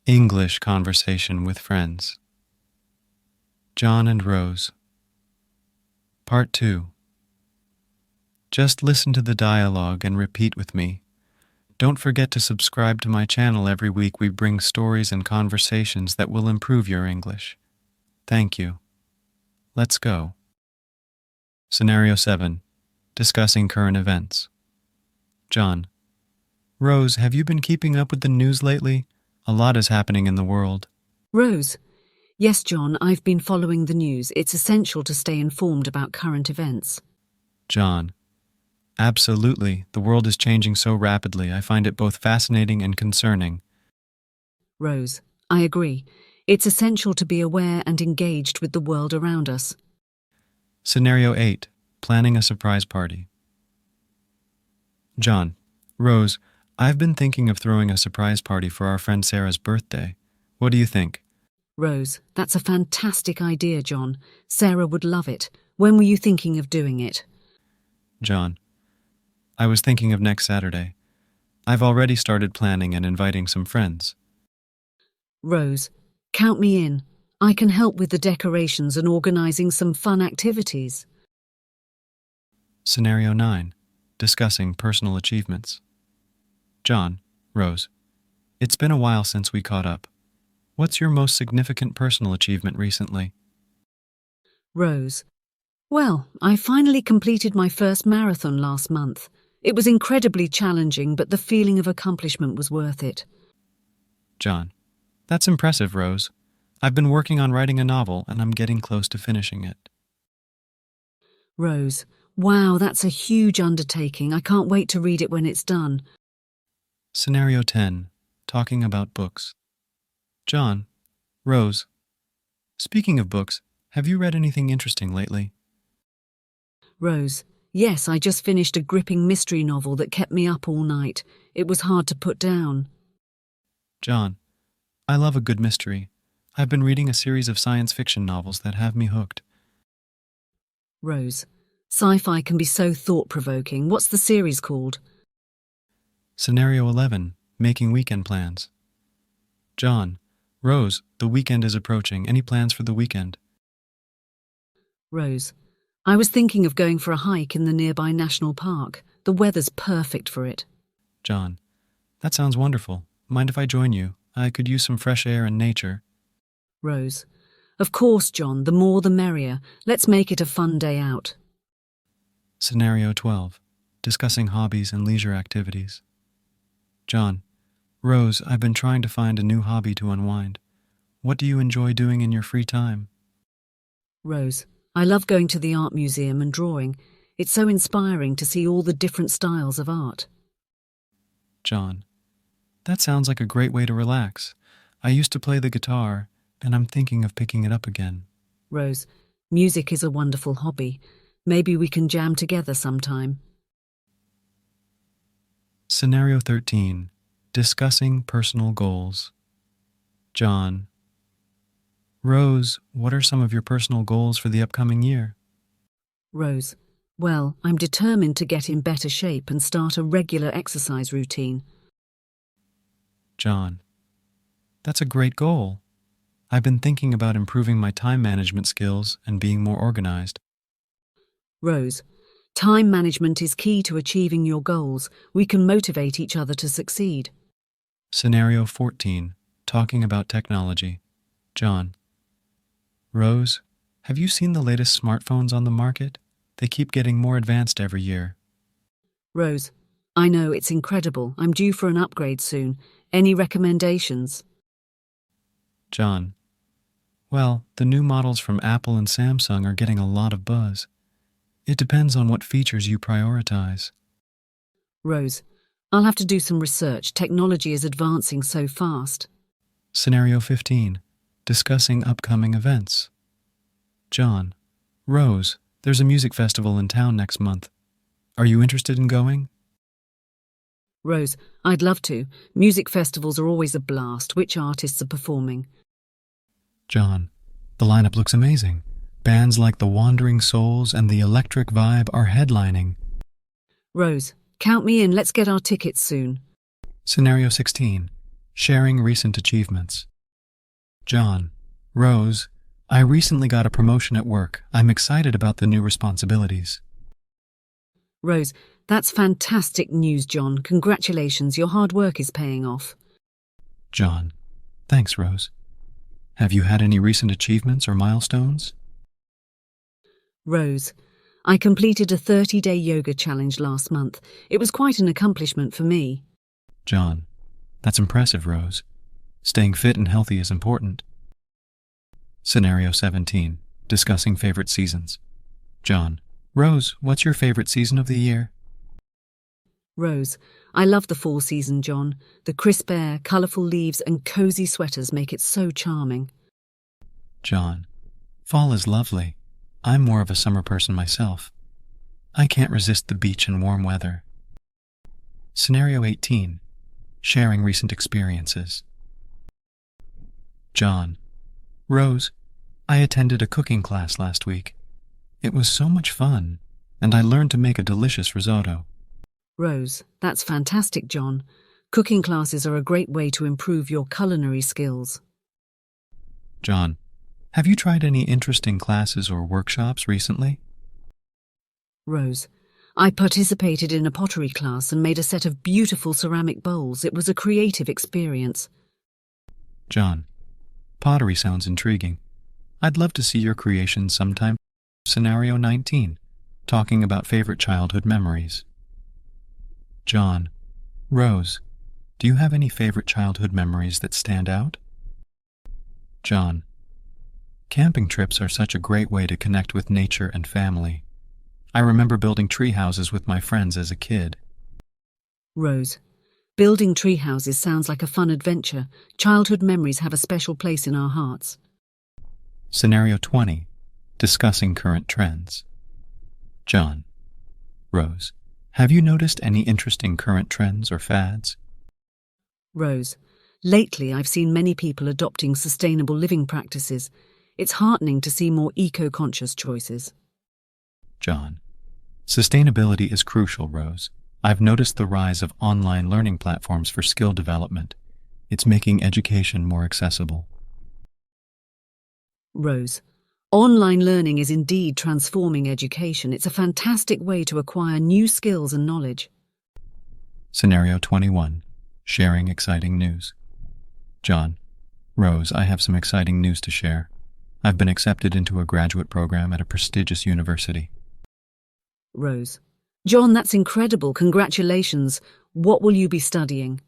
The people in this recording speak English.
English conversation with friends. John and Rose. Part 2. Just listen to the dialogue and repeat with me. Don't forget to subscribe to my channel. Every week we bring stories and conversations that will improve your English. Thank you. Let's go. Scenario 7. Discussing current events. John. Rose, have you been keeping up with the news lately? A lot is happening in the world. Rose. Yes, John, I've been following the news. It's essential to stay informed about current events. John. Absolutely. The world is changing so rapidly. I find it both fascinating and concerning. Rose. I agree. It's essential to be aware and engaged with the world around us. Scenario 8. Planning a surprise party. John. Rose, I've been thinking of throwing a surprise party for our friend Sarah's birthday. What do you think? Rose. That's a fantastic idea, John. Sarah would love it. When were you thinking of doing it? John. I was thinking of next Saturday. I've already started planning and inviting some friends. Rose. Count me in. I can help with the decorations and organizing some fun activities. Scenario 9. Discussing personal achievements. John. Rose. It's been a while since we caught up. What's your most significant personal achievement recently? Rose. Well, I finally completed my first marathon last month. It was incredibly challenging, but the feeling of accomplishment was worth it. John. That's impressive, Rose. I've been working on writing a novel, and I'm getting close to finishing it. Rose. Wow, that's a huge undertaking. I can't wait to read it when it's done. Scenario 10. Talking about books. John. Rose. Speaking of books, have you read anything interesting lately? Rose. Yes, I just finished a gripping mystery novel that kept me up all night. It was hard to put down. John. I love a good mystery. I've been reading a series of science fiction novels that have me hooked. Rose. Sci-fi can be so thought-provoking. What's the series called? Scenario 11. Making weekend plans. John. Rose, the weekend is approaching. Any plans for the weekend? Rose. I was thinking of going for a hike in the nearby national park. The weather's perfect for it. John. That sounds wonderful. Mind if I join you? I could use some fresh air and nature. Rose. Of course, John. The more the merrier. Let's make it a fun day out. Scenario 12. Discussing hobbies and leisure activities. John. Rose, I've been trying to find a new hobby to unwind. What do you enjoy doing in your free time? Rose. I love going to the art museum and drawing. It's so inspiring to see all the different styles of art. John. That sounds like a great way to relax. I used to play the guitar, and I'm thinking of picking it up again. Rose. Music is a wonderful hobby. Maybe we can jam together sometime. Scenario 13. Discussing personal goals. John. Rose, what are some of your personal goals for the upcoming year? Rose. Well, I'm determined to get in better shape and start a regular exercise routine. John. That's a great goal. I've been thinking about improving my time management skills and being more organized. Rose. Time management is key to achieving your goals. We can motivate each other to succeed. Scenario 14. Talking about technology. John. Rose, have you seen the latest smartphones on the market? They keep getting more advanced every year. Rose. I know, it's incredible. I'm due for an upgrade soon. Any recommendations? John. Well, the new models from Apple and Samsung are getting a lot of buzz. It depends on what features you prioritize. Rose. I'll have to do some research. Technology is advancing so fast. Scenario 15. Discussing upcoming events. John. Rose, there's a music festival in town next month. Are you interested in going? Rose. I'd love to. Music festivals are always a blast. Which artists are performing? John. The lineup looks amazing. Bands like the Wandering Souls and the Electric Vibe are headlining. Rose. Count me in. Let's get our tickets soon. Scenario 16. Sharing recent achievements. John, Rose, I recently got a promotion at work. I'm excited about the new responsibilities. Rose, that's fantastic news, John. Congratulations, your hard work is paying off. John, thanks, Rose. Have you had any recent achievements or milestones? Rose, I completed a 30-day yoga challenge last month. It was quite an accomplishment for me. John, that's impressive, Rose. Staying fit and healthy is important. Scenario 17. Discussing favorite seasons. John, Rose, what's your favorite season of the year? Rose, I love the fall season, John. The crisp air, colourful leaves and cosy sweaters make it so charming. John, fall is lovely. I'm more of a summer person myself. I can't resist the beach and warm weather. Scenario 18. Sharing recent experiences. John, Rose, I attended a cooking class last week. It was so much fun, and I learned to make a delicious risotto. Rose, that's fantastic, John. Cooking classes are a great way to improve your culinary skills. John, have you tried any interesting classes or workshops recently? Rose, I participated in a pottery class and made a set of beautiful ceramic bowls. It was a creative experience. John, pottery sounds intriguing. I'd love to see your creation sometime. Scenario 19. Talking about favorite childhood memories. John, Rose, do you have any favorite childhood memories that stand out? John, camping trips are such a great way to connect with nature and family. I remember building tree houses with my friends as a kid. Rose, building tree houses sounds like a fun adventure. Childhood memories have a special place in our hearts. Scenario 20. Discussing current trends. John, Rose, have you noticed any interesting current trends or fads? Rose, lately I've seen many people adopting sustainable living practices. It's heartening to see more eco-conscious choices. John, sustainability is crucial, Rose. I've noticed the rise of online learning platforms for skill development. It's making education more accessible. Rose, online learning is indeed transforming education. It's a fantastic way to acquire new skills and knowledge. Scenario 21. Sharing exciting news. John, Rose, I have some exciting news to share. I've been accepted into a graduate program at a prestigious university. Rose, John, that's incredible. Congratulations. What will you be studying?